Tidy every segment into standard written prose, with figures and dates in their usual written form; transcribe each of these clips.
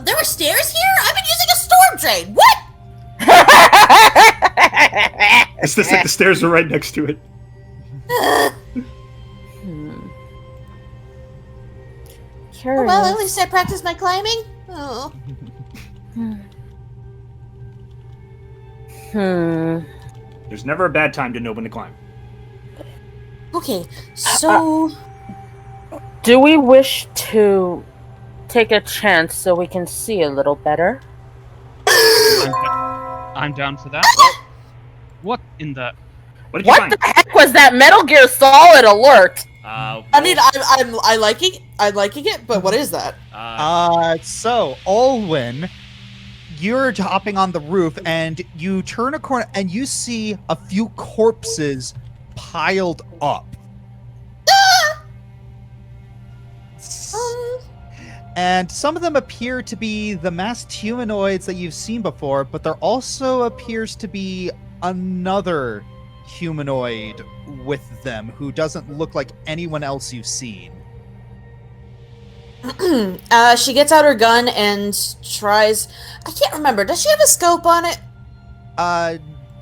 There were stairs here? I've been using a storm drain. What? It's just like the stairs are right next to it. Oh, well, at least I practiced my climbing. Oh. There's never a bad time to know when to climb. Okay, so... do we wish to take a chance so we can see a little better? I'm down for that. What in the... What did you find? What the heck was that Metal Gear Solid alert? I mean, I'm liking it, but what is that? So, Olwen, you're hopping on the roof, and you turn a corner, and you see a few corpses piled up. And some of them appear to be the masked humanoids that you've seen before, but there also appears to be another humanoid with them who doesn't look like anyone else you've seen. She gets out her gun and tries... I can't remember. Does she have a scope on it?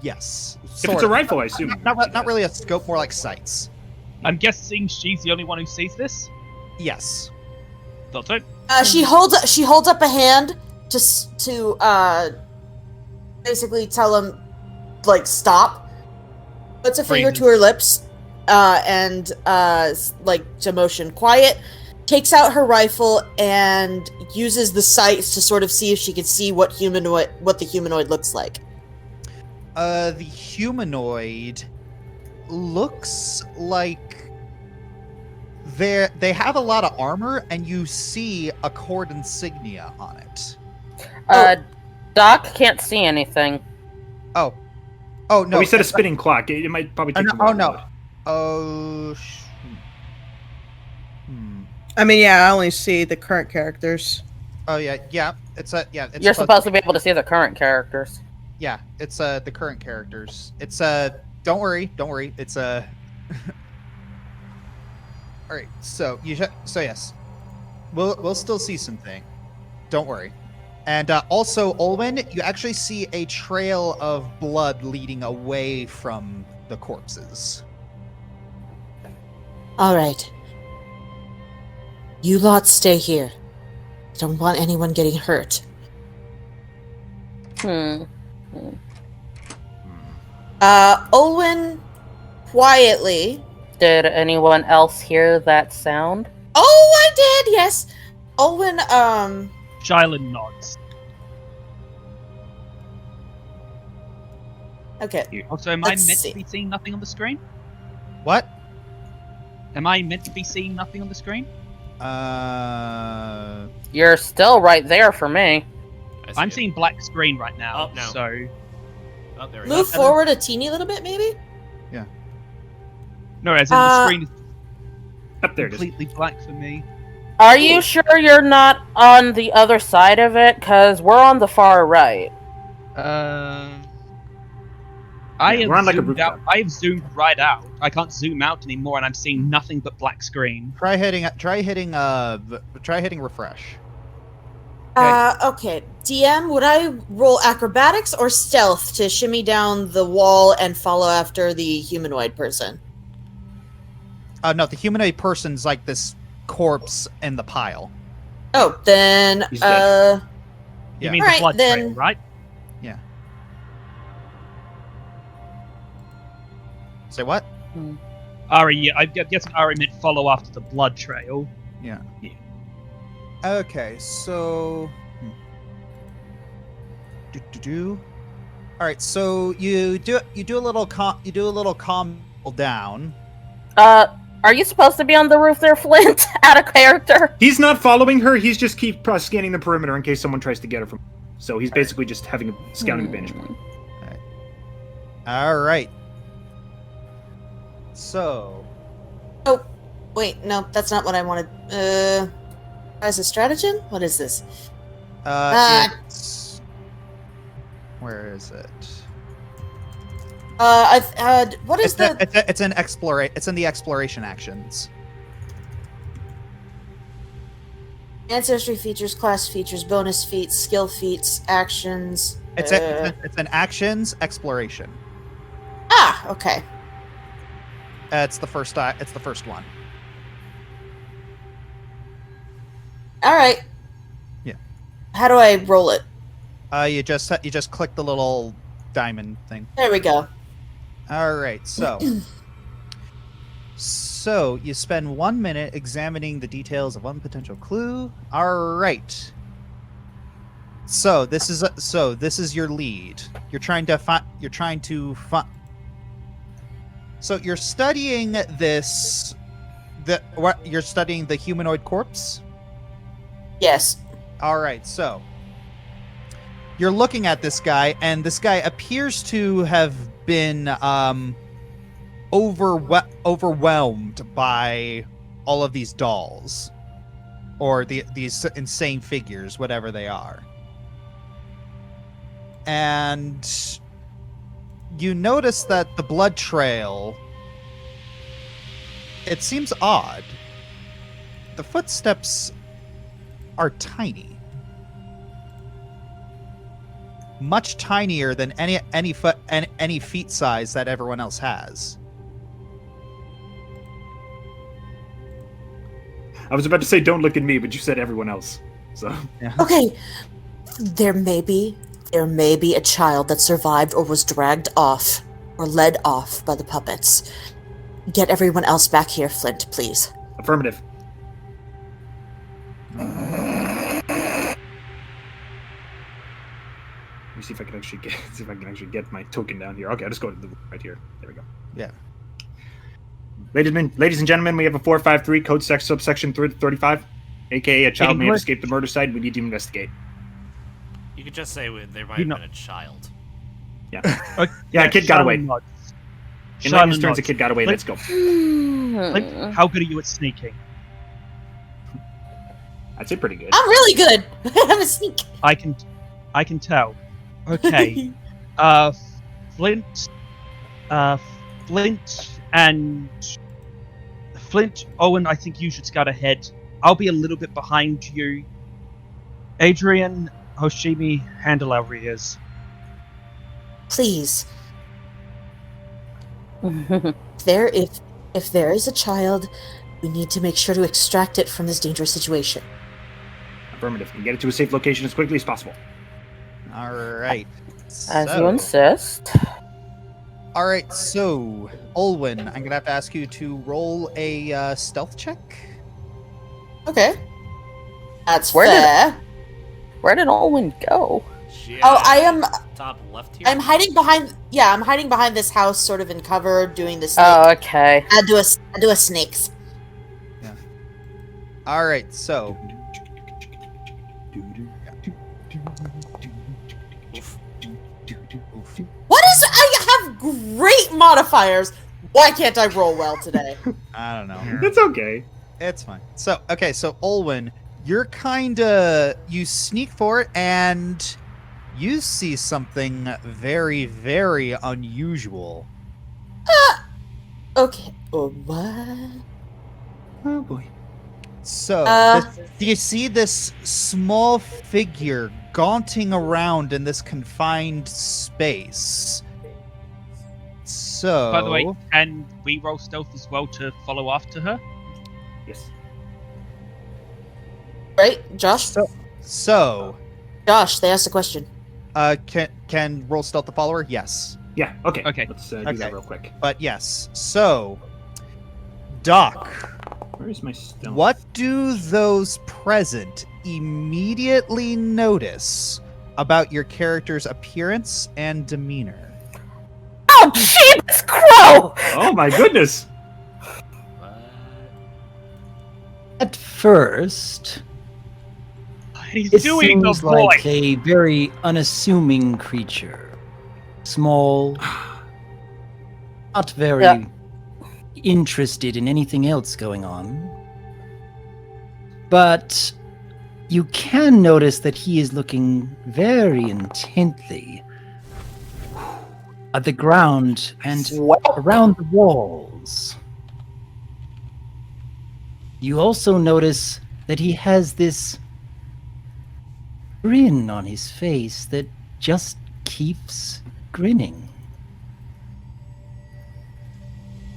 Yes. If it's a rifle, I assume. Not really a scope, more like sights. I'm guessing she's the only one who sees this? Yes. Thought so. She holds up a hand to basically tell him, like, stop. Puts a finger to her lips, and like to motion quiet. Takes out her rifle and uses the sights to sort of see if she can see what the humanoid looks like. The humanoid looks like they have a lot of armor, and you see a cord insignia on it. Doc can't see anything. Oh no! We said a spinning clock. It might probably take. I mean, yeah, I only see the current characters. Oh yeah. It's You're supposed to be able to see the current characters. Yeah, it's the current characters. It's don't worry. It's all right. So yes, we'll still see something. Don't worry. And also, Olwen, you actually see a trail of blood leading away from the corpses. All right. You lot stay here. I don't want anyone getting hurt. Olwen, quietly. Did anyone else hear that sound? Oh, I did, yes. Olwen, Shylan nods. Okay. Also, am I meant to be seeing nothing on the screen? What? Am I meant to be seeing nothing on the screen? You're still right there for me. I'm seeing black screen right now. Oh, no. So... Oh, there we move go. forward a teeny little bit, maybe? Yeah. No, as in the screen is Up there. completely black for me. Are you sure you're not on the other side of it? Because we're on the far right. I we're on like a have zoomed rooftop. out. I have zoomed right out. I can't zoom out anymore, and I'm seeing nothing but black screen. Try hitting refresh. Okay. DM, would I roll acrobatics or stealth to shimmy down the wall and follow after the humanoid person? No, the humanoid person's like this corpse in the pile. Oh, then, He's dead. You mean Alright, the blood then- trail, right? Yeah. Say what? Ari, yeah, I'm guessing Ari meant follow after the blood trail. Yeah. Okay, so... All right, so you do a little calm down. Are you supposed to be on the roof there, Flint? Out of character? He's not following her. He's just keep scanning the perimeter in case someone tries to get her from. So he's basically just having a scouting vantage point. All right. So. Oh, wait, no, that's not what I wanted. As a stratagem? What is this? It's... Where is it? What is It's in the exploration actions. Ancestry features, class features, bonus feats, skill feats, actions. It's an actions exploration. Okay. It's the first one. All right. Yeah. How do I roll it? You just click the little diamond thing. There we go. All right, so you spend 1 minute examining the details of one potential clue. All right. So this is your lead. You're trying to find. So you're studying this. You're studying the humanoid corpse. Yes. All right, so you're looking at this guy, and this guy appears to have been overwhelmed by all of these dolls, or these insane figures, whatever they are. And you notice that the blood trail, it seems odd. The footsteps are tiny. Much tinier than any feet size that everyone else has. I was about to say don't look at me, but you said everyone else. So Okay. There may be a child that survived or was dragged off or led off by the puppets. Get everyone else back here, Flint, please. affirmative. Let me see if I can actually get my token down here. Okay, I'll just go to the right here. There we go. Yeah. Ladies and gentlemen, we have a 453 code subsection 35, aka a child may have escaped the murder site. We need to investigate. You could just say there might have been a child. Yeah. Yeah, a kid got away. In layman's terms, a kid got away. Let's go. Flint, how good are you at sneaking? I'd say pretty good. I'm really good. I'm a sneak. I can tell. Okay. Flint, Owen, I think you should scout ahead. I'll be a little bit behind you. Adrian, Hoshimi, handle our rears. Please. If there is a child, we need to make sure to extract it from this dangerous situation. Affirmative. And get it to a safe location as quickly as possible. All right. As you insist. All right, so Olwyn, I'm gonna have to ask you to roll a stealth check. Okay. That's Where did- fair. Where did Olwyn go? Oh, I am. Top left here. I'm hiding behind. Yeah, I'm hiding behind this house, sort of in cover, doing this. Oh, okay. I do a snakes. All right, so What is? I have great modifiers. Why can't I roll well today? I don't know. It's okay. It's fine. So Olwyn, you sneak forward and you see something very, very unusual. Okay. Oh, what? Oh boy. So, do you see this small figure gaunting around in this confined space? So, By the way, can we roll stealth as well to follow after her? Yes. Right, Josh? so Josh, they asked a question. can roll stealth the follower? Yes. Yeah. Okay. Okay. Let's do Okay. that real quick. But yes. So, Doc, Where is my stone? what do those present immediately notice about your character's appearance and demeanor? Oh, Jesus Crow! Oh my goodness! What? At first, He's it doing the seems like voice. a very unassuming creature. Small, not very interested in anything else going on. But you can notice that he is looking very intently at the ground and around the walls. You also notice that he has this grin on his face that just keeps grinning.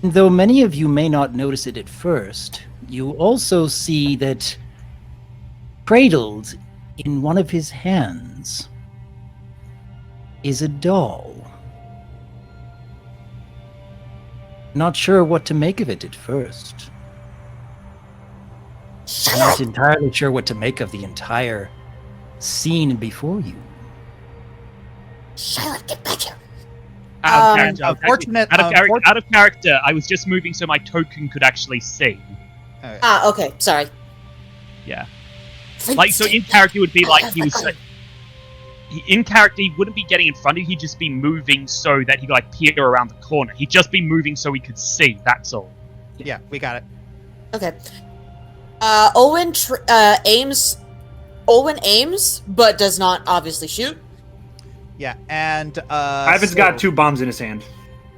And though many of you may not notice it at first, you also see that cradled in one of his hands is a doll. Not sure what to make of it at first. I'm not entirely sure what to make of the entire scene before you. Charlotte, get back here. Out of character, unfortunate- out of character, I was just moving so my token could actually see. Okay, sorry. Yeah. Like, so in character, it would be like he was... In character, he wouldn't be getting in front of you, he'd just be moving so that he could, like, peer around the corner. He'd just be moving so he could see, that's all. Yeah, we got it. Okay. Olwen aims, but does not obviously shoot. Yeah, and Ivan's got 2 bombs in his hand.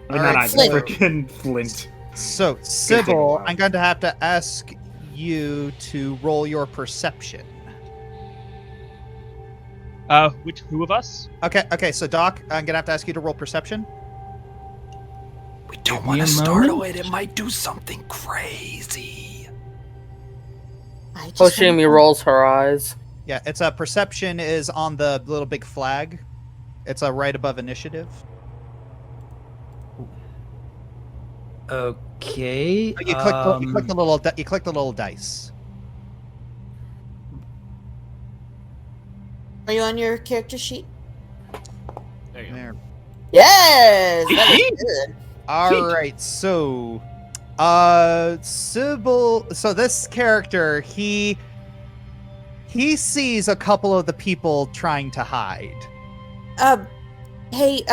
I mean, All not right, Ivan, Flint. frickin' Flint. So, take a Sybil, while. I'm going to have to ask you to roll your perception. Who of us? Okay, so Doc, I'm going to have to ask you to roll perception. Give We me don't want a to startle moment. it. It might do something crazy. I just Hoshimi wanna- rolls her eyes. Yeah, it's a perception is on the little big flag. It's right above initiative. Okay. You click, you click the little dice. Are you on your character sheet? There you go. There. Yes! That is good. All right, so Sybil, so this character, he sees a couple of the people trying to hide. Hey,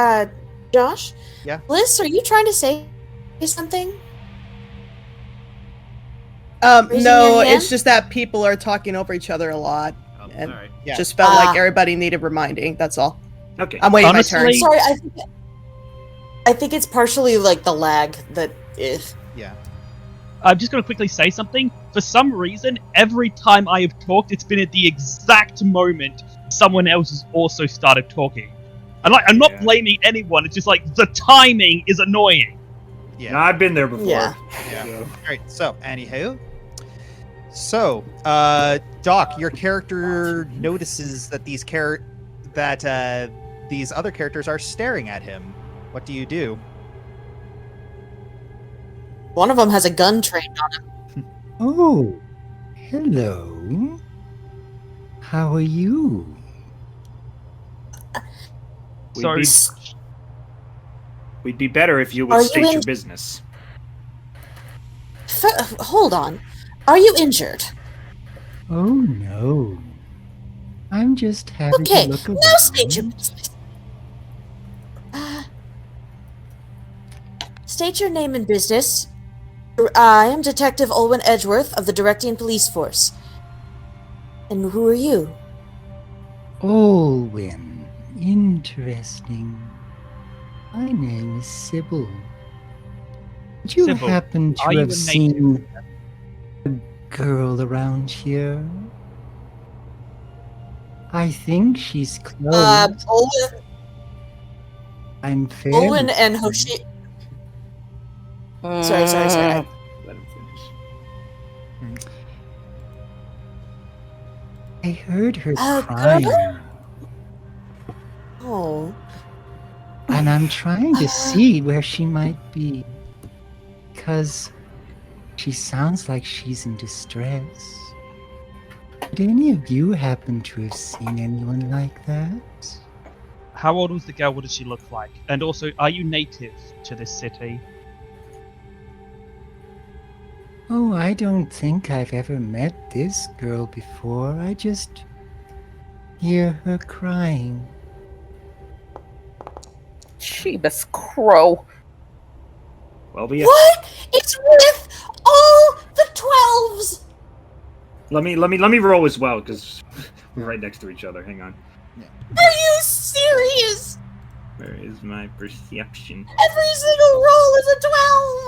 Josh? Yeah? Bliss, are you trying to say something? Raising No, your hand? it's just that people are talking over each other a lot. Oh, And- alright. Yeah. Just felt Ah. like everybody needed reminding. That's all. Okay. I'm waiting Honestly- my turn. Sorry, I think it's partially like the lag that is. Yeah. I'm just going to quickly say something. For some reason, every time I have talked, it's been at the exact moment someone else has also started talking. And like, I'm not Yeah. blaming anyone. It's just like the timing is annoying. Yeah. No, I've been there before. Yeah. Yeah. So- All right. So, anywho, so Doc, your character notices that these other characters are staring at him. What do you do? One of them has a gun trained on him. Oh, hello. How are you? Sorry. We'd be better if you Are would you state your in- business. Hold on. Are you injured? Oh no. I'm just having Okay, a look around. now state your business. State your name and business. I am Detective Olwen Edgeworth of the Directing Police Force. And who are you? Olwen. Interesting. My name is Sybil. Would you Sybil, happen to are you have a seen a girl around here? I think she's close. Olwen, I'm fairly Olwen and Hoshi. Sorry. Let him finish. I heard her girl? crying, Oh. and I'm trying to see where she might be, because she sounds like she's in distress. Did any of you happen to have seen anyone like that? How old was the girl? What does she look like? And also, are you native to this city? Oh, I don't think I've ever met this girl before. I just hear her crying. Sheebus crow. Well, What? It's with all the 12s! let me roll as well because we're right next to each other. Hang on. Are you serious? Where is my perception? Every single roll is a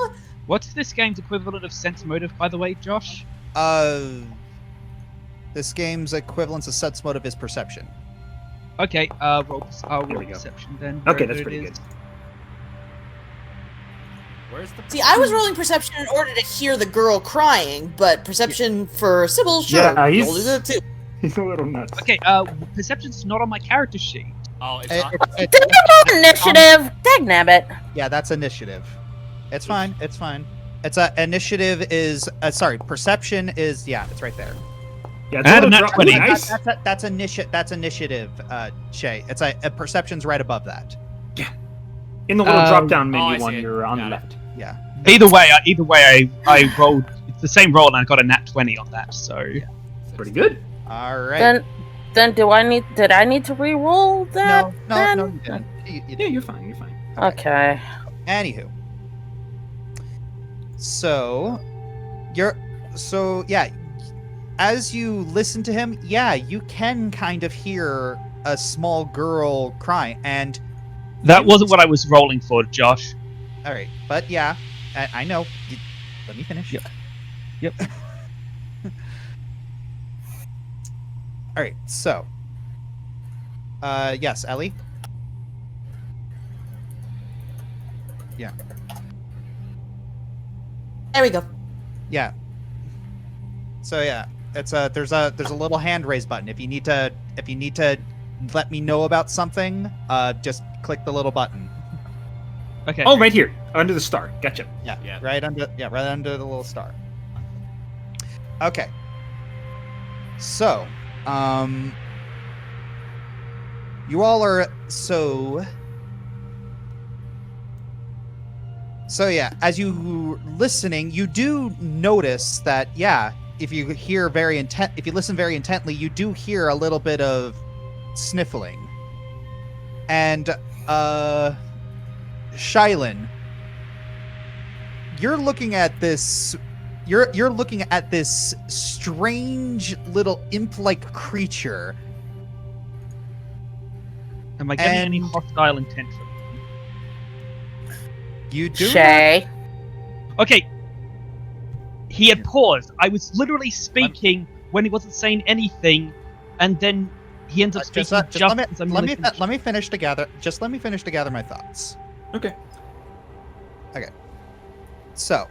12! What's this game's equivalent of sense motive, by the way, Josh? This game's equivalence of sense motive is perception. Okay, I'll roll we go. perception then. Okay, wherever that's it pretty is. good. Where's the? See, I was rolling perception in order to hear the girl crying, but perception for Sybil, sure. Yeah, I'll do that too. He's a little nuts. Okay, perception's not on my character sheet. Oh, it's It- not. it- Didn't you roll initiative? Dagnabbit. Yeah, that's initiative. It's fine. It's fine. It's initiative is perception is it's right there. Yeah, I had a little nat drop- 20. Nice. That's initiative. Shay. It's a perception's right above that. In the little drop-down I menu see one, it. you're on the Got it. left. Yeah. Either way, I rolled. It's the same roll, and I got a nat 20 on that. So Pretty good. All right. Then did I need to re-roll that? No, then? you didn't. You Yeah, didn't. you're fine. You're fine. Okay. Anywho. So, as you listen to him, you can kind of hear a small girl crying, and that wasn't what I was rolling for, Josh. all right, but I know. Let me finish. Yep. All right, so, yes, Ellie. Yeah. There we go. Yeah. So it's there's a little hand raise button. If you need to let me know about something, just click the little button. Okay. Oh, right here, under the star. Gotcha. Yeah. Right under the little star. Okay. So, you all are So yeah, as you listening, you do notice that if you listen very intently, you do hear a little bit of sniffling. And Shylin, you're looking at this strange little imp-like creature. Am I getting any and- hostile intent from it? You do Shay. Okay. He had paused. I was literally speaking when he wasn't saying anything, and then he ends up speaking just as I'm let me finished. let me finish together. Just let me finish to gather my thoughts. Okay. So,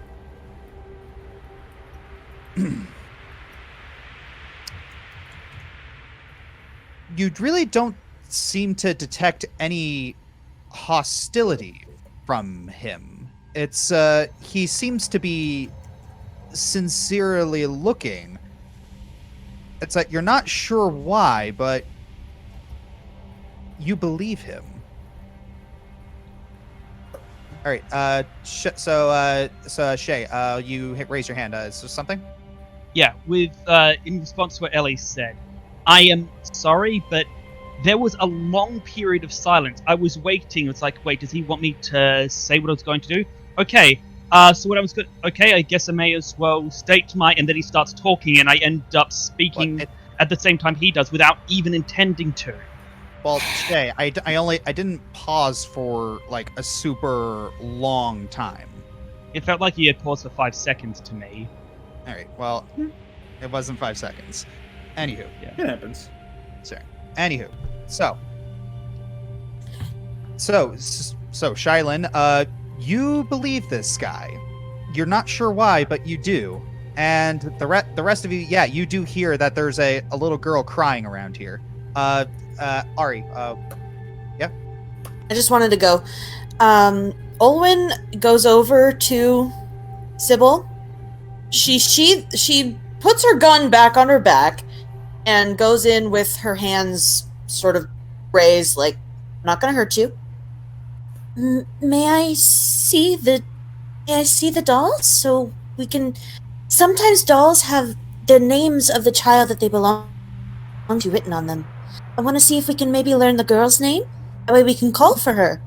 you really don't seem to detect any hostility from him. It's he seems to be sincerely looking. It's like you're not sure why, but you believe him. All right. So Shay, you raise your hand. Is there something? Yeah, with in response to what Ellie said, I am sorry, but there was a long period of silence. I was waiting. It's like, wait, does he want me to say what I was going to do? Okay. So what I was good. Okay, I guess I may as well state my. And then he starts talking, and I end up speaking at the same time he does, without even intending to. Well, Shay, I didn't pause for like a super long time. It felt like he had paused for 5 seconds to me. All right. Well, it wasn't 5 seconds. Anywho. It happens. Sorry. Anywho. So, Shylin, you believe this guy. You're not sure why, but you do. And the rest of you, you do hear that there's a little girl crying around here. Ari, I just wanted to go. Olwen goes over to Sybil. She puts her gun back on her back and goes in with her hands sort of raised, like, I'm not gonna hurt you. May I see the dolls? So we can... Sometimes dolls have the names of the child that they belong to written on them. I want to see if we can maybe learn the girl's name. That way we can call for her.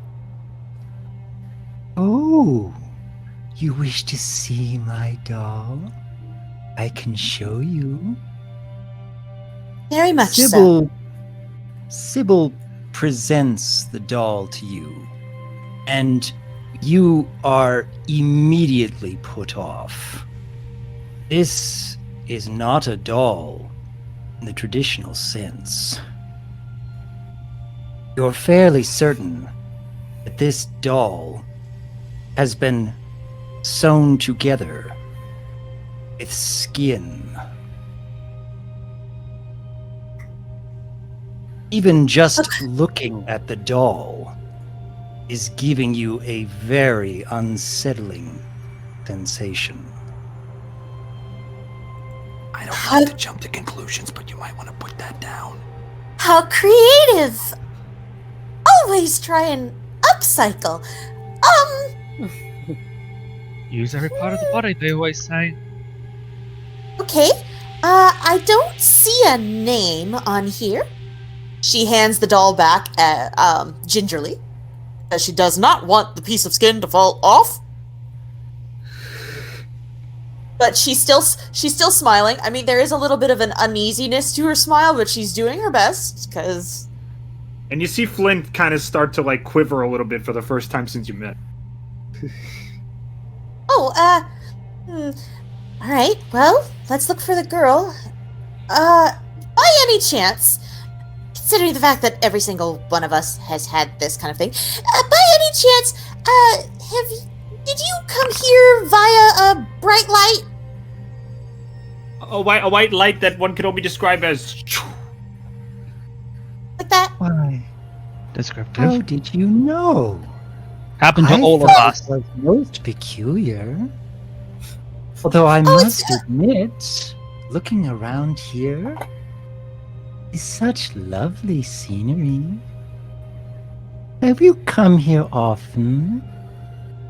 Oh, you wish to see my doll? I can show you. Very much so. Sybil presents the doll to you, and you are immediately put off. This is not a doll. in the traditional sense. You're fairly certain that this doll has been sewn together with skin. Even just looking at the doll is giving you a very unsettling sensation. I don't like to jump to conclusions, but you might want to put that down. How creative! Always try and upcycle. Use every part of the body, they always say. Okay. I don't see a name on here. She hands the doll back gingerly, as she does not want the piece of skin to fall off. But she's still smiling. I mean, there is a little bit of an uneasiness to her smile, but she's doing her best, because... And you see Flint kind of start to, like, quiver a little bit for the first time since you met. Alright, well, let's look for the girl. By any chance, considering the fact that every single one of us has had this kind of thing, by any chance, did you come here via a bright light? A white light that one could only describe as... Like that? Why? Descriptive. How did you know? Happened to all of thought us. it was most peculiar. Although I must admit, looking around here is such lovely scenery. Have you come here often?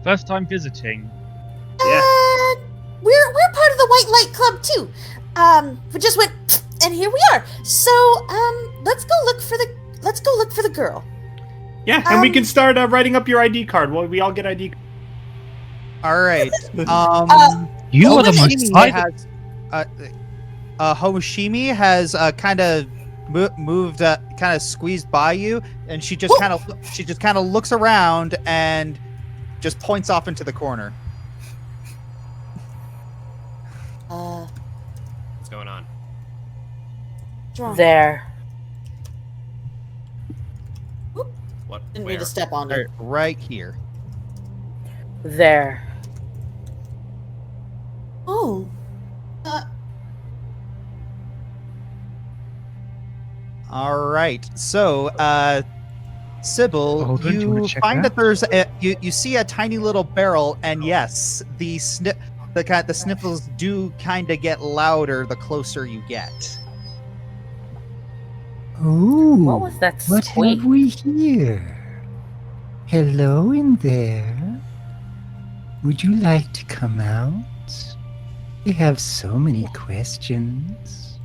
First time visiting. We're part of the White Light Club too. We just went, and here we are. So, let's go look for the girl. Yeah, and we can start writing up your ID card. Well, we all get ID. All right. You are the most Hoshimi Hoshimi has kind of moved, kind of squeezed by you, and she just kind of looks around and just points off into the corner. What's going on? There. What? Didn't Where? mean to step on it. Right here. There. Oh. All right. So, Sybil, Hold on, do you wanna you check find that? that there's you see a tiny little barrel, and yes, the sniffles do kind of get louder the closer you get. Ooh, What was that what squeak? have we here? Hello in there. Would you like to come out? We have so many questions.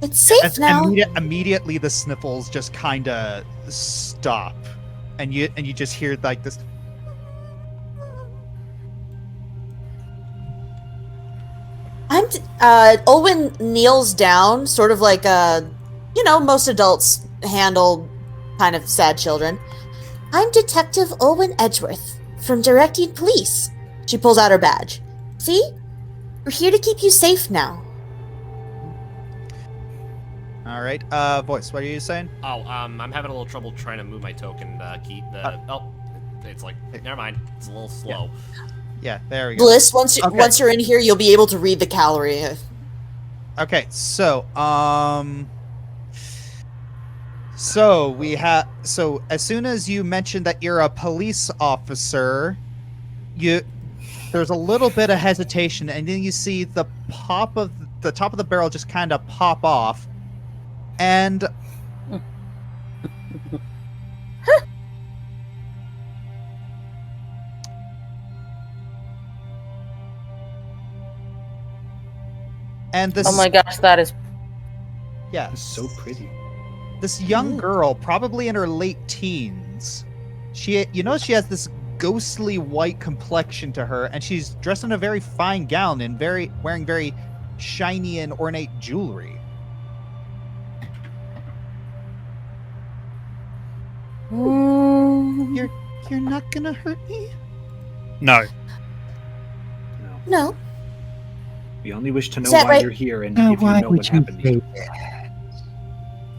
It's safe As now. immediately the sniffles just kind of stop, and you just hear like this. Olwen kneels down, sort of like most adults handle kind of sad children. I'm Detective Olwen Edgeworth from Directing Police. She pulls out her badge. See? We're here to keep you safe now. All right, voice. What are you saying? Oh, I'm having a little trouble trying to move my token key. It's like, never mind. It's a little slow. Yeah, there we go. Bliss, once you're in here, you'll be able to read the calorie. Okay, so as soon as you mentioned that you're a police officer, there's a little bit of hesitation, and then you see the top of the barrel just kind of pop off, and and this Oh my gosh, that is. yeah, It's so pretty. this young girl, probably in her late teens, she has this ghostly white complexion to her, and she's dressed in a very fine gown and wearing very shiny and ornate jewelry. You're not gonna hurt me? No. No. We only wish to know Is that why right? you're here and Now, if you why know would what you happened. say that?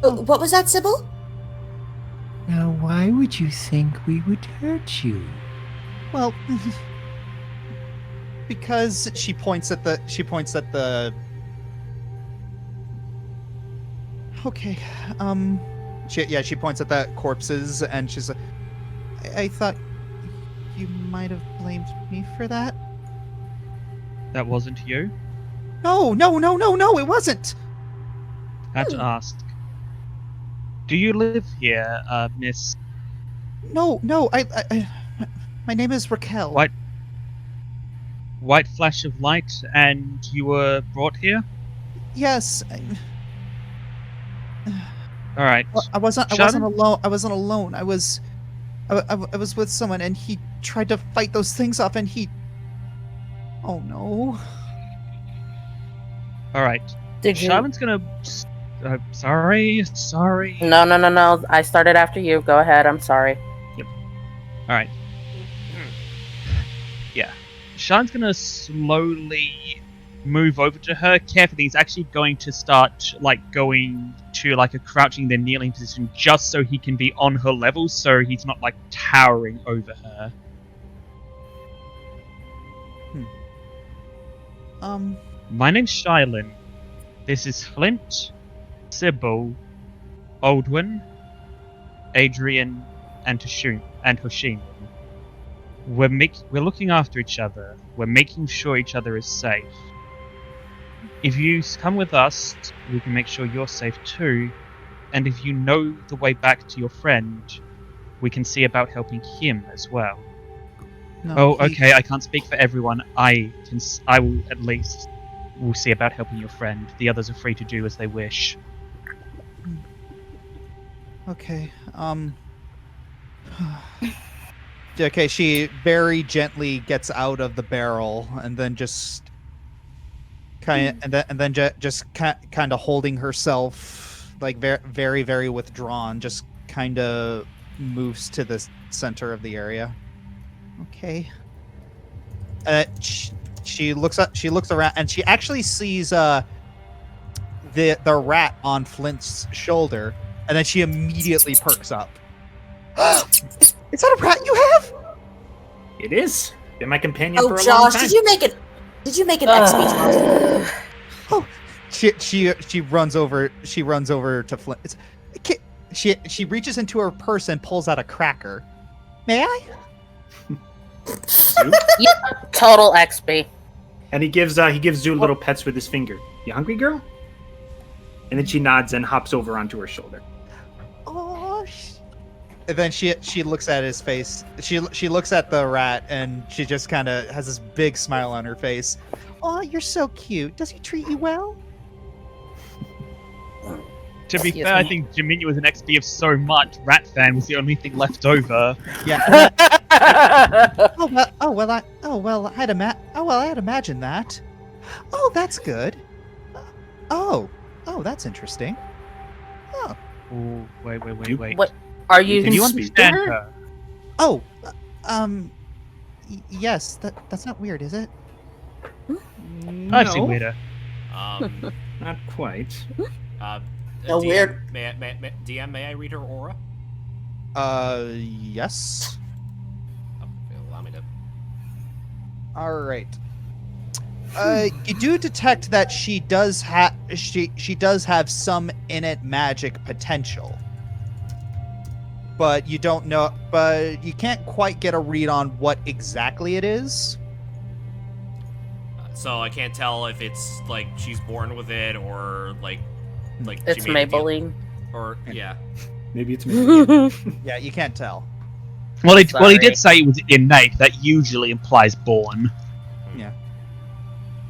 What was that, Sybil? Now, why would you think we would hurt you? Well, because she points at the. Okay, she points at the corpses, and she's like, I thought you might have blamed me for that. That wasn't you? No, it wasn't. Had to ask. Do you live here, Miss? No, I my name is Raquel. White flash of light, and you were brought here? Yes. All right. I wasn't Shannon? alone. I wasn't alone. I was with someone, and he tried to fight those things off, and he. Oh no. All right. Did you? Charlotte's gonna. Sorry. No. I started after you. Go ahead. I'm sorry. All right. Yeah. Sean's gonna slowly move over to her carefully. He's actually going to start going to a crouching then kneeling position just so he can be on her level, so he's not towering over her. My name's Shylin. This is Flint, Sybil, Aldwin, Adrian, and Hoshin. We're looking after each other. We're making sure each other is safe. If you come with us, we can make sure you're safe too. And if you know the way back to your friend, we can see about helping him as well. No, Okay. I can't speak for everyone. I will at least. We'll see about helping your friend. The others are free to do as they wish. Okay. Okay. She very gently gets out of the barrel, and then just kind of holding herself very very withdrawn, just kind of moves to the center of the area. Okay. She looks around, and she actually sees the rat on Flint's shoulder, and then she immediately perks up. Is that a rat you have? It is. Been my companion Oh, for a long Josh, time. did you make an XP toss? Oh, she runs over. She runs over to Flint. She reaches into her purse and pulls out a cracker. May I? Yep, total XP. And he gives Zoo little pets with his finger. You hungry, girl? And then she nods and hops over onto her shoulder. Oh. And then she looks at his face. She looks at the rat, and she just kind of has this big smile on her face. Oh, you're so cute. Does he treat you well? To be fair, I think Jaminia was an XP of so much. Rat fan was the only thing left over. Yeah. I'd imagine that. Oh, that's good. Oh, that's interesting. Oh. Ooh, wait. What are you? Can you understand her? Oh, yes. That's not weird, is it? I've seen weirder. Not quite. No, DM, weird. DM, may I read her aura? Yes. Allow me to. All right. You do detect that she does have some innate magic potential, but you don't know. But you can't quite get a read on what exactly it is. So I can't tell if it's she's born with it or It's she made a deal- Maybelline. or yeah. Maybe it's me. Yeah, you can't tell. Well, he Sorry. did say it was innate. That usually implies born. Yeah.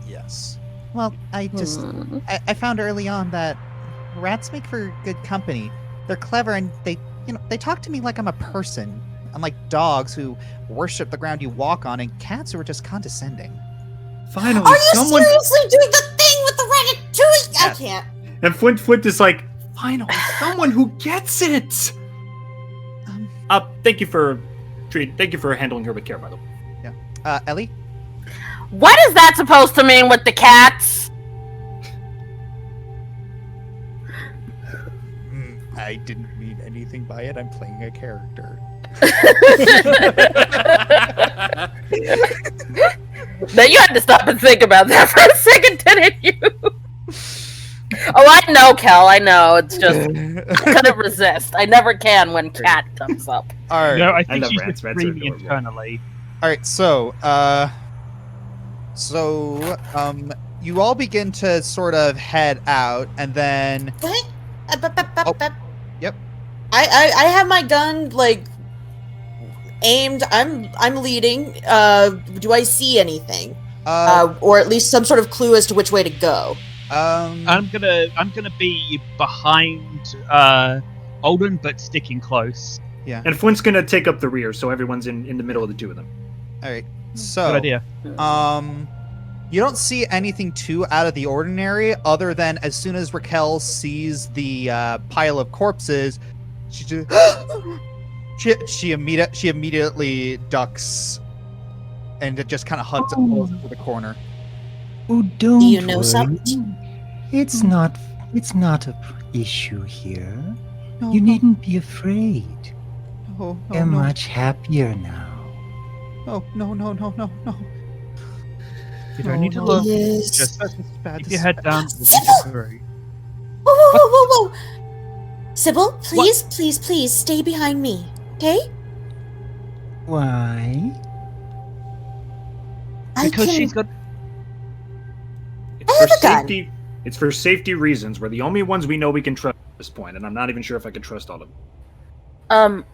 Yes. Well, I found early on that rats make for good company. They're clever, and they talk to me like I'm a person. Unlike dogs who worship the ground you walk on, and cats who are just condescending. Finally, Are you someone. seriously doing the thing with the ratatouille? I can't. And Flint is like, finally, someone who gets it. Thank you for handling her with care, by the way. Yeah. Ellie. What is that supposed to mean with the cats? I didn't mean anything by it. I'm playing a character. Now you had to stop and think about that for a second, didn't you? Oh, I know, Kel. I know. It's just I couldn't resist. I never can when cat comes up. All right. No, I think love she's rats. just Rats are screaming adorable. internally. All right. You all begin to sort of head out, and then Yep. I have my gun like aimed. I'm leading. Do I see anything? Or at least some sort of clue as to which way to go. I'm gonna be behind Olden, but sticking close. Yeah. And Flint's gonna take up the rear, so everyone's in the middle of the two of them. All right. Good So, idea. you don't see anything too out of the ordinary, other than as soon as Raquel sees the pile of corpses, she just, she immediately ducks, and it just kind of hugs and pulls into the corner. Oh, don't Do you know worry. something? It's not a issue here. No, You no, needn't be afraid. no, They're no, much happier now. no. You don't need to no. look. Yes. Just This is bad. keep This your is head bad. down. Sybil! Whoa! Sybil, please, stay behind me, okay? Why? Because she's got. It's I for have a gun. safety. It's for safety reasons. We're the only ones we know we can trust at this point, and I'm not even sure if I can trust all of them.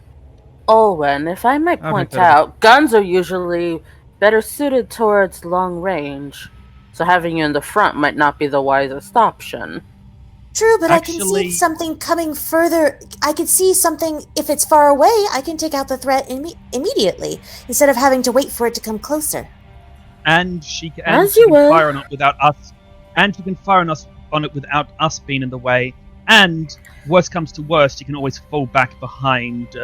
Olwen, if I might I'll point make that out, guns are usually better suited towards long range, so having you in the front might not be the wisest option. True, but I can Actually- see something coming further. I can see something, if it's far away, I can take out the threat immediately, instead of having to wait for it to come closer. And she can, As she you can will. fire on it without us. And you can fire on it without us being in the way. And worst comes to worst, you can always fall back behind.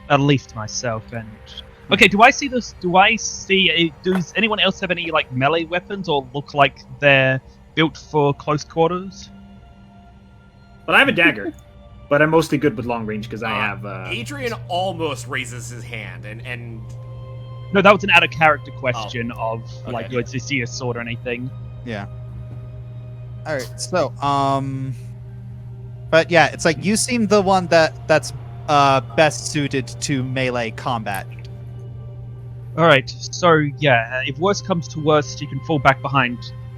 At least myself. And okay, do I see this? Does anyone else have any like melee weapons or look like they're built for close quarters? But I have a dagger. But I'm mostly good with long range because I have. Adrian almost raises his hand, and No, that was an out of character question of like, okay. do you see a sword or anything? Yeah. All right. So, but yeah, it's like you seem the one that's best suited to melee combat. All right. So yeah, if worst comes to worst, you can fall back behind.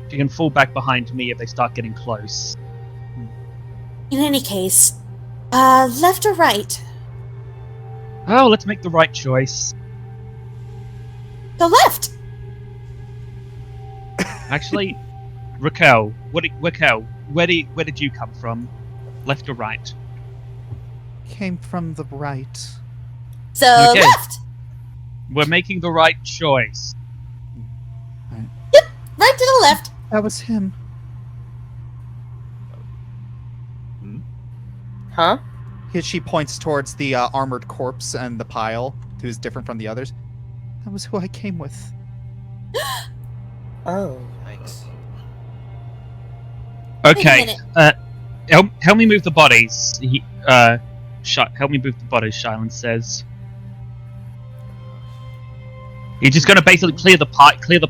You can fall back behind me if they start getting close. In any case, left or right? Oh, let's make the right choice. Go left! Actually, Raquel, where did you come from? Left or right? Came from the right. So, Okay. left! We're making the right choice. Right to the left! That was him. Huh? She points towards the armored corpse and the pile, who's different from the others. That was who I came with. Oh. thanks. Okay. minute. Help me move the bodies. Help me move the bodies. Shylon says. You're just gonna basically clear the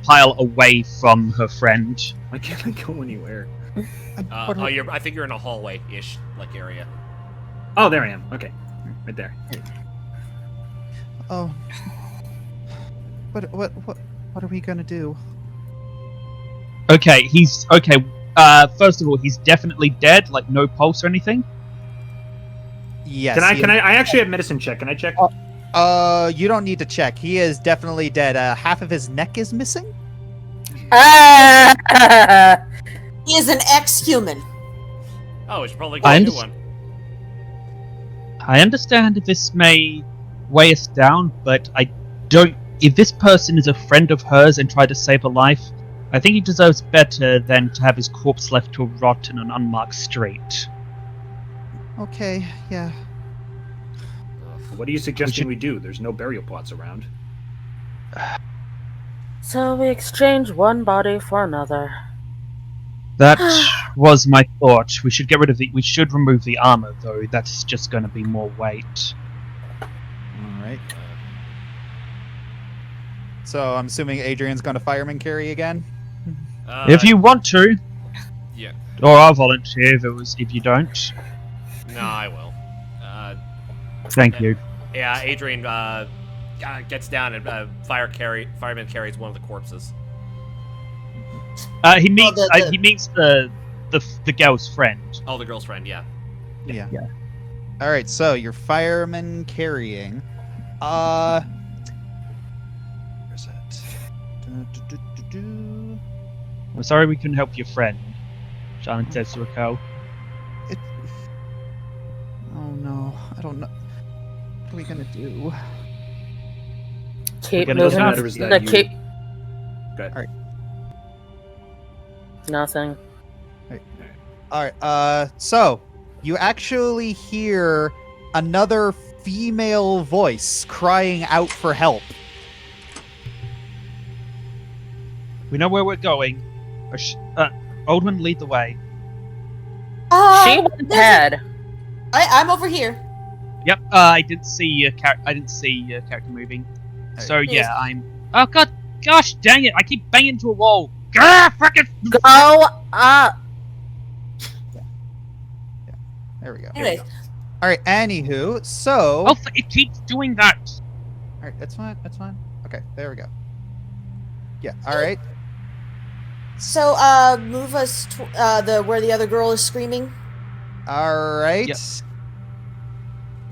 pile away from her friend. Why can't I go anywhere? I think you're in a hallway-ish like area. Oh, there I am. Okay. Right there. Oh. What are we gonna do? Okay, he's okay. First of all, he's definitely dead. Like no pulse or anything. Yes. Can I actually have medicine check. Can I check? You don't need to check. He is definitely dead. Half of his neck is missing. He is an ex-human. Oh, we should probably I get a new understand. one. I understand this may weigh us down, but I don't. If this person is a friend of hers and tried to save her life, I think he deserves better than to have his corpse left to rot in an unmarked street. Okay. Yeah. What are you suggesting we do? There's no burial plots around. So we exchange one body for another. That was my thought. We should get rid of we should remove the armor, though. That's just going to be more weight. Alright. So I'm assuming Adrian's going to fireman carry again? If you want to. Yeah. Or I'll volunteer if you don't. No, I will. Thank you. Yeah, Adrian gets down and fireman carries one of the corpses. He meets he meets the girl's friend. Oh, the girl's friend, yeah. Yeah. Alright, so you're fireman carrying. Where's it? We're sorry we couldn't help your friend, Shannon says to Raquel. Oh no, I don't know. What are we gonna do? Keep We're moving. gonna matter is that No, you- keep. Go ahead. Alright. Nothing. Alright, so you actually hear another female voice crying out for help. We know where we're going. Oldman, lead the way. She went ahead. I'm over here. Yep. I didn't see your character moving. So yeah, I'm. Oh god, gosh, dang it! I keep banging into a wall. Gah, frickin' Go up. There we go. Anyways, Alright, anywho, so... Oh, it keeps doing that. Alright, that's fine, that's fine. Okay, there we go. Yeah, alright. so move us to where the other girl is screaming. Alright. Yep.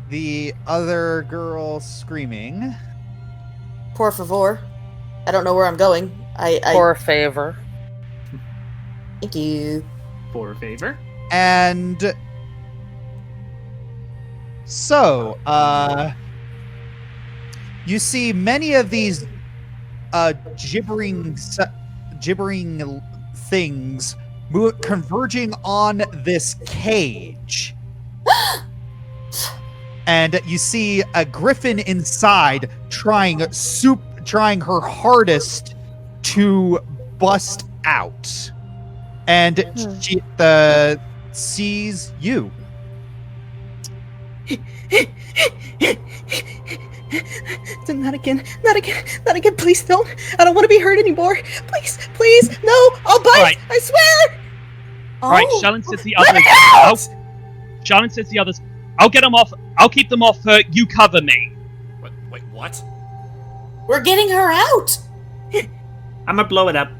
The other girl screaming. Por favor. I don't know where I'm going. For a favor. Thank you. For a favor. And... So, you see many of these gibbering things converging on this cage. And you see a griffin inside trying her hardest to bust out. And she sees you. Not again, not again, not again, please don't. I don't want to be hurt anymore. Please, no, I'll bite, Right. I swear! Right, Oh, Shannon says the Let others. me out! Shannon says the others. I'll get them off. I'll keep them off her. You cover me. Wait, what? we're getting her out. I'm gonna blow it up.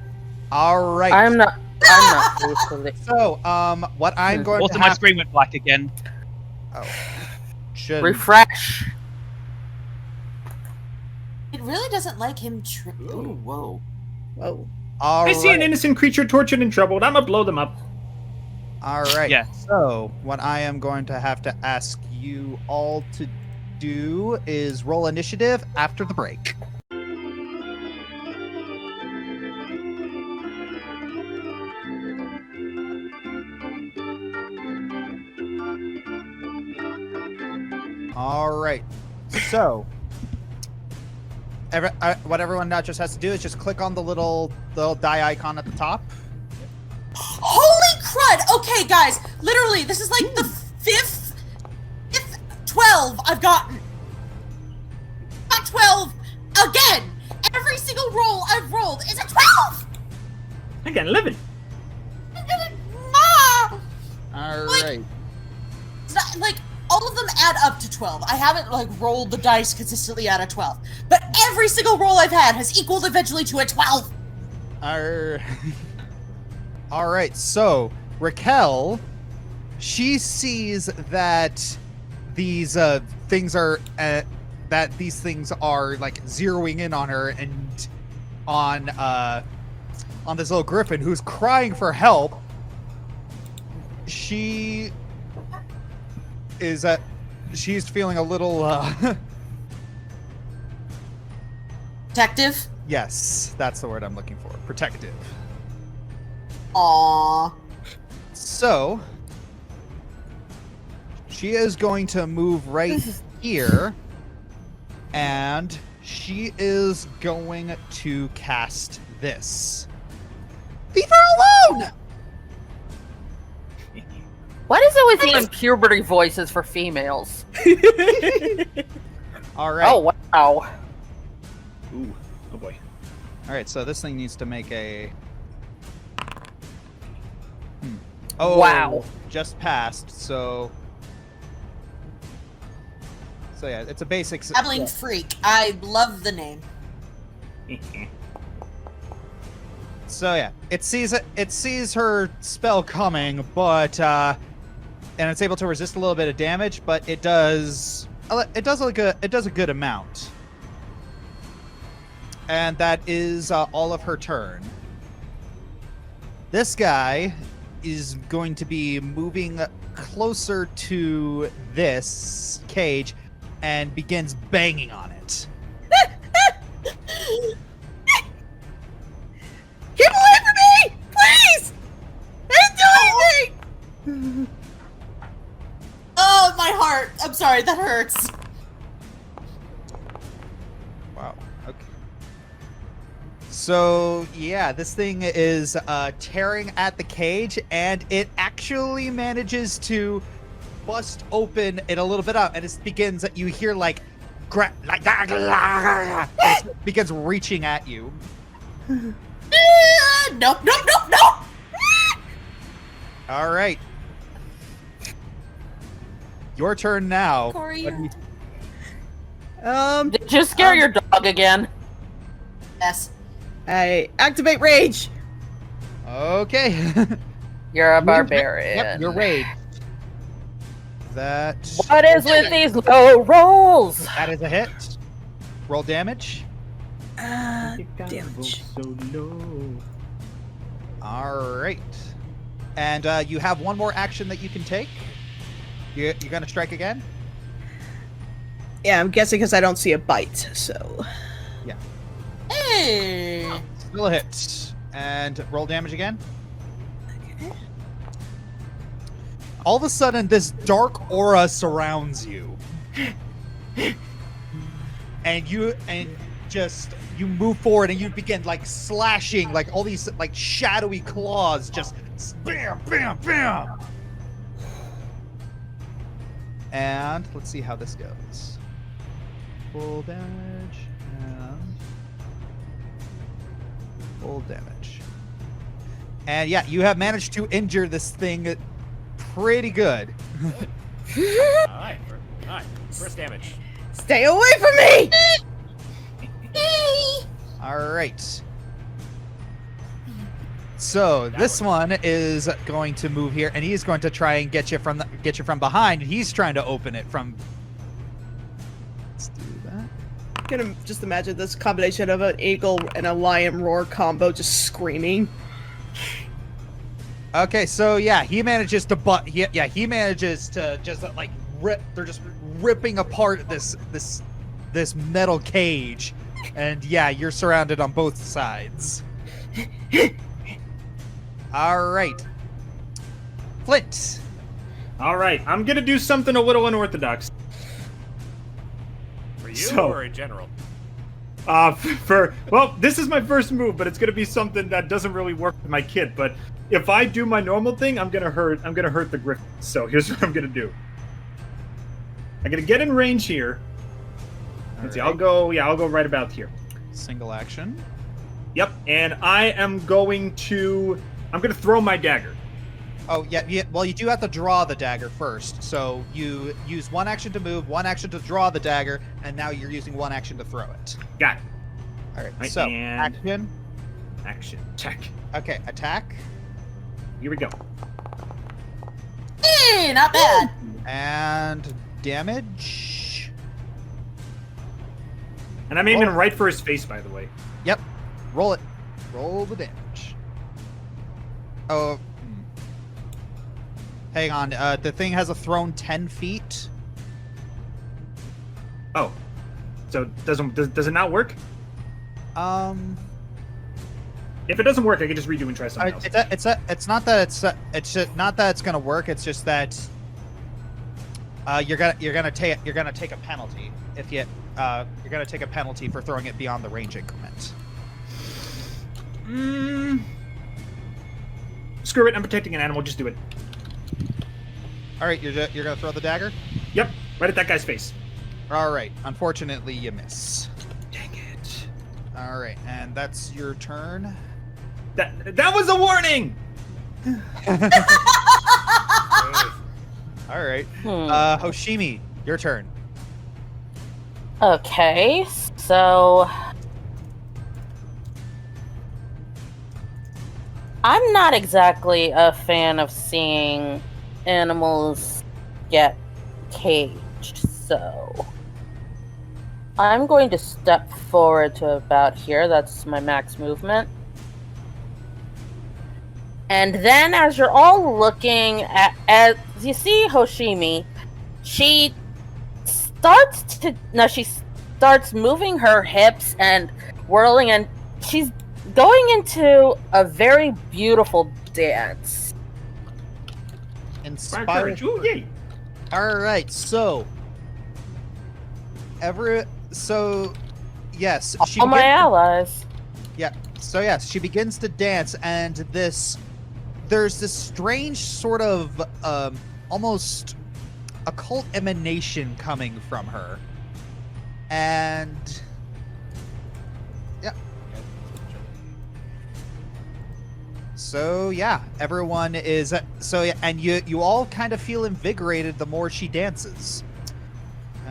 All right. I'm not usually. So, what I'm going Also, to my have... screen went black again. Oh. Should... Refresh. It really doesn't like him. Ooh, whoa. Whoa. All I see an right. innocent creature tortured and troubled. I'm gonna blow them up. All right. Yeah. So, what I am going to have to ask you all to do is roll initiative after the break. All right. So, what everyone now just has to do is just click on the little die icon at the top. Holy crud! Okay, guys, literally, this is like the fifth 12 I've gotten. Got 12 again. Every single roll I've rolled is a 12. I got 11. Ma! All Like- right. It's not, like, all of them add up to 12. I haven't, like, rolled the dice consistently out of 12. But every single roll I've had has equaled eventually to a 12. All right, so Raquel, she sees that these things are like zeroing in on her and on this little griffin who's crying for help. She is she's feeling a little Detective? yes, that's the word I'm looking for. Protective. Aww. So, she is going to move right here, and she is going to cast this. Leave her alone! Why does it always seem puberty voices for females? All right. Oh, wow. Ooh, oh boy. All right, so this thing needs to make a... Oh, Wow. Just passed, so... So yeah, it's a basic... Babbling Freak. I love the name. So yeah, it sees her spell coming, but and it's able to resist a little bit of damage, but it does a good amount. And that is all of her turn. This guy is going to be moving closer to this cage and begins banging on it. Keep away from me! Please! I didn't do anything! Oh, my heart. I'm sorry, that hurts. Wow. Okay. So yeah, this thing is tearing at the cage, and it actually manages to bust open it a little bit up, and it begins. You hear like it begins reaching at you. Nope. All right. Your turn now. Corey, Did you scare your dog again? yes. I activate rage. Okay. You're a barbarian. Yep, you're raged. That What is with these low rolls? that is a hit. Roll damage. Damage. So low. All right. And you have one more action that you can take. You're gonna strike again? Yeah, I'm guessing because I don't see a bite, so... Hey. Still a hit. And roll damage again. Okay. All of a sudden, this dark aura surrounds you. And you move forward and you begin like slashing, like all these like shadowy claws just bam, bam, bam. And let's see how this goes. Full damage and full damage. And yeah, you have managed to injure this thing pretty good. Alright, first damage. Stay away from me! All right. So this one is going to move here, and he's going to try and get you from behind. He's trying to open it from. Let's do that. I'm gonna just imagine this combination of an eagle and a lion roar combo, just screaming. Okay, so yeah, he manages to he manages to just like rip. They're just ripping apart this metal cage, and yeah, you're surrounded on both sides. All right, Flint. All right, I'm gonna do something a little unorthodox. For you So- or in general? Well, this is my first move, but it's gonna be something that doesn't really work with my kid. But if I do my normal thing, I'm gonna hurt the griffin. So here's what I'm gonna do. I'm gonna get in range here. Let's see. I'll go right about here. Single action. Yep, and I'm gonna throw my dagger. Oh yeah. Well, you do have to draw the dagger first. So you use one action to move, one action to draw the dagger, and now you're using one action to throw it. Got it. All right. Right, So and- action. Check. Okay. Attack Here we go. Hey, not bad. and damage. And I'm aiming right for his face, by the way. Yep. Roll it. Roll the damage. Oh. Hang on. The thing has a thrown 10 feet. Oh, so does it not work? If it doesn't work, I can just redo and try something else. It's not that it's gonna work. It's just that you're gonna take a penalty if you're gonna take a penalty for throwing it beyond the range increment. Screw it. I'm protecting an animal. Just do it. All right, you're gonna throw the dagger. Yep, right at that guy's face. All right. Unfortunately, you miss. Dang it. All right, and that's your turn. That was a warning. All right. Hoshimi, your turn. Okay, so I'm not exactly a fan of seeing animals get caged, so I'm going to step forward to about here. That's my max movement. And then as you're all looking at, as you see Hoshimi, she starts moving her hips and whirling, and she's going into a very beautiful dance. Inspired. Yay. All right, so yes, All my allies. Yeah. So yes, she begins to dance, and there's this strange sort of almost occult emanation coming from her, and yeah. So yeah, everyone is and you all kind of feel invigorated the more she dances.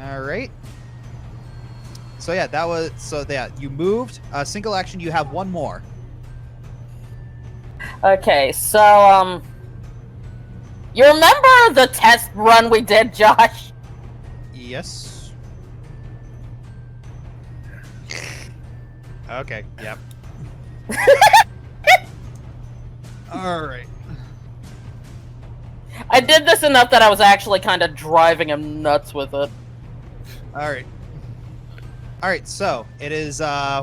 All right. So yeah, you moved. Single action. You have one more. Okay, so you remember the test run we did, Josh? Yes. Okay. Yep. All right. I did this enough that I was actually kind of driving him nuts with it. All right. All right. So it is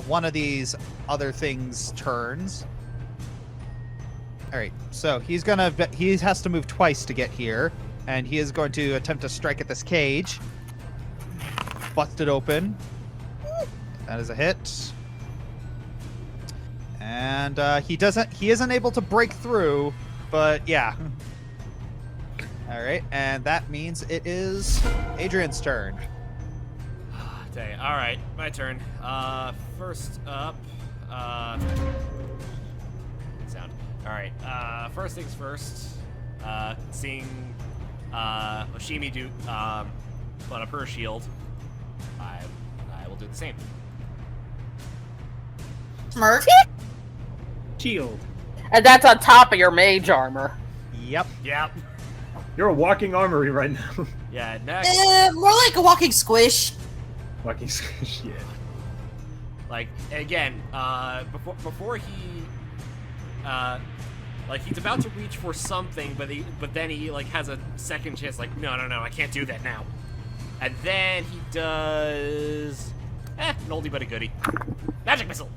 one of these other things' turns. All right. So he has to move twice to get here, and he is going to attempt to strike at this cage. Busted open. That is a hit. And he isn't able to break through, but yeah. All right, and that means it is Adrian's turn. Dang. All right, my turn. First up, sound. All right. First things first. Seeing Hoshimi do put up her shield, I will do the same. Smirk. Shield. And that's on top of your mage armor. Yep. Yep. You're a walking armory right now. Yeah. Next. More like a walking squish. Walking squish. Yeah. Like again, before he, like he's about to reach for something, but then he like has a second chance. Like no, I can't do that now. And then he does, an oldie but a goodie, magic missile.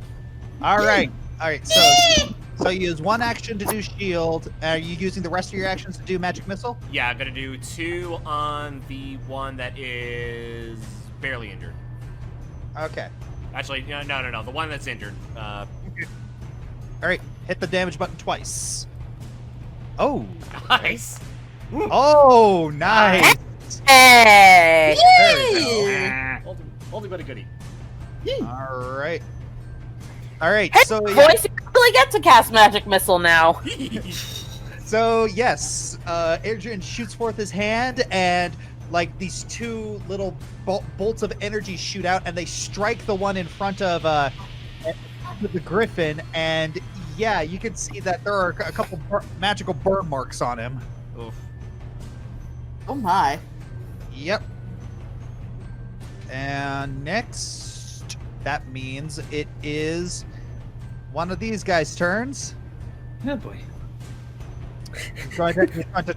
All right. So you use one action to do shield. Are you using the rest of your actions to do magic missile? Yeah, I'm gonna do 2 on the one that is barely injured. Okay. Actually, no, the one that's injured. All right. Hit the damage button twice. Oh. Nice. Oh, nice. Hey! There we go. Oldie but a goodie. All right. All right. Hey, So yeah. boys, you really get to cast magic missile now. So yes, Adrian shoots forth his hand, and like these two little bolts of energy shoot out, and they strike the one in front of the griffin. And yeah, you can see that there are a couple magical burn marks on him. Oof. Oh my. Yep. And next, that means it is one of these guys' turns. Oh boy. He's going to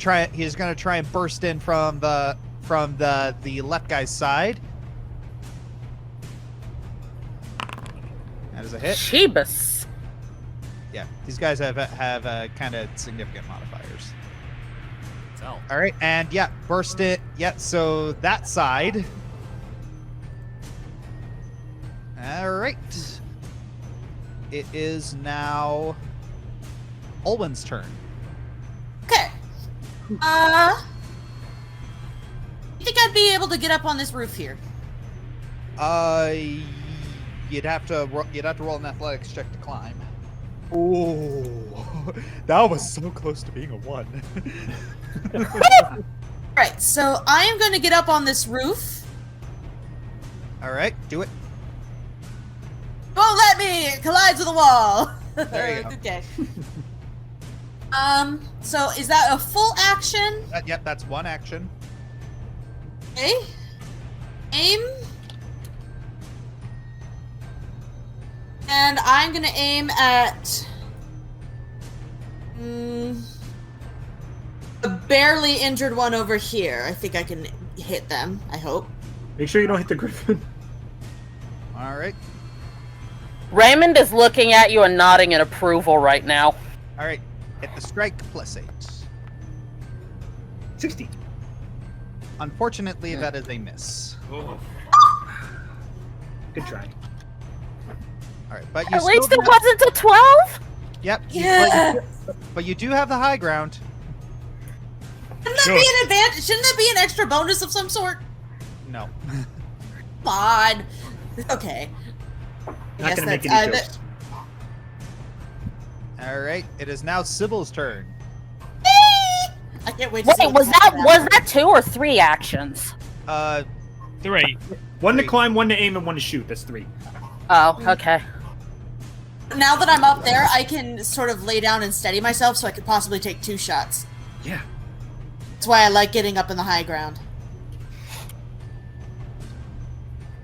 try and burst in from the left guy's side. That is a hit. Sheebus. Yeah, these guys have kind of significant modifiers. Tell. All right, and yeah, burst it. Yeah, so that side. All right. It is now Olwen's turn. Okay. I think I'd be able to get up on this roof here. You'd have to roll an athletics check to climb. Oh, that was so close to being a 1. Right, so I am going to get up on this roof. All right, do it. Won't let me! It collides with the wall! There you go. Okay. So is that a full action? Yep, that's 1 action. Okay. Aim. And I'm gonna aim at... a barely injured one over here. I think I can hit them, I hope. Make sure you don't hit the griffin. All right. Raymond is looking at you and nodding in approval right now. All right. Hit the strike +8. 60. Unfortunately, that is a miss. Oh. Good try. All right, but you At least still it wasn't a 12? Yep. Yeah. But you do have the high ground. Shouldn't that be an advantage? Shouldn't that be an extra bonus of some sort? No. Come on. Okay. Not gonna make any jokes. All right. It is now Sybil's turn. I can't wait to Wait, see was that 2 or 3 actions? 3. 1 to climb, 1 to aim, and 1 to shoot. That's 3. Oh, okay. Now that I'm up there, I can sort of lay down and steady myself so I could possibly take 2 shots. Yeah. That's why I like getting up in the high ground.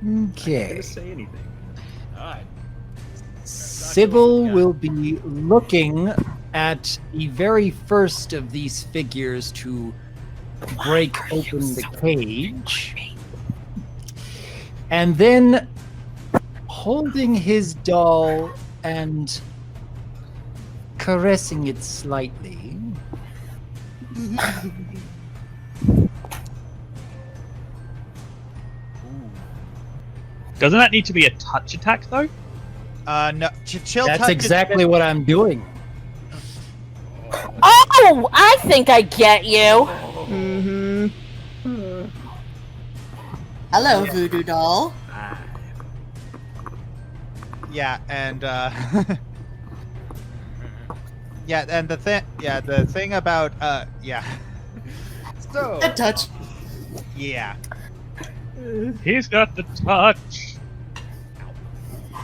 Not Okay. gonna say anything. Alright. Sybil will be looking at the very first of these figures to break open the cage. And then holding his doll and caressing it slightly. Doesn't that need to be a touch attack though? No. Chill That's touch exactly what I'm doing. Oh, I think I get you. Hello, voodoo doll. Yeah, and yeah, and the thing about yeah. So Good touch. yeah. He's got the touch.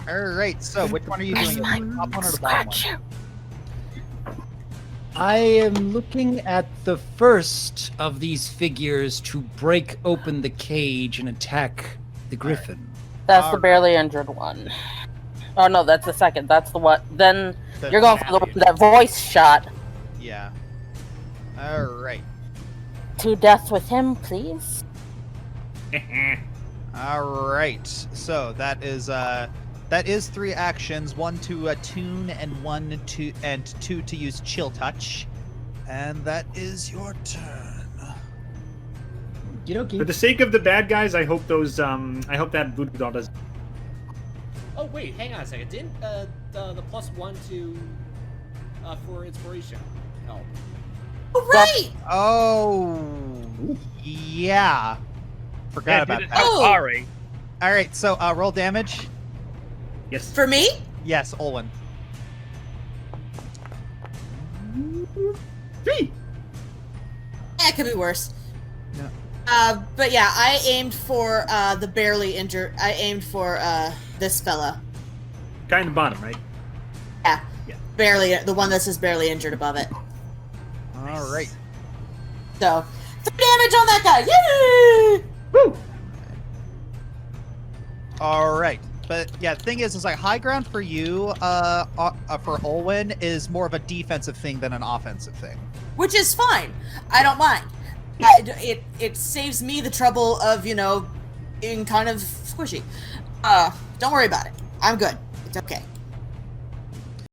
All right. So which one are you doing? The top one or the bottom one? I am looking at the first of these figures to break open the cage and attack the griffin. That's the barely injured one. Oh no, that's the second. That's the what? Then The you're going for the one that voice shot. Yeah. All right. 2 deaths with him, please. All right. So that is 3 actions: 1 to attune, and 2 to use chill touch. And that is your turn. Okey-dokey. For the sake of the bad guys, I hope those I hope that voodoo doll does. Oh wait, hang on a second. Didn't the +1 to for inspiration help? Oh, right! Oh, yeah. Forgot about did it that. help Oh. Ari? All right, so roll damage. Yes. For me? Yes, Olwen. 3. It could be worse. No. But yeah, I aimed for the barely injured. I aimed for this fella. Guy in the bottom, right? Yeah. Yeah. Barely, the one that says barely injured above it. All right. So, 3 damage on that guy. Yay! Woo! All right. But yeah, the thing is like high ground for you, for Olwen, is more of a defensive thing than an offensive thing. Which is fine. I don't mind. It saves me the trouble of, being kind of squishy. Don't worry about it. I'm good. It's okay.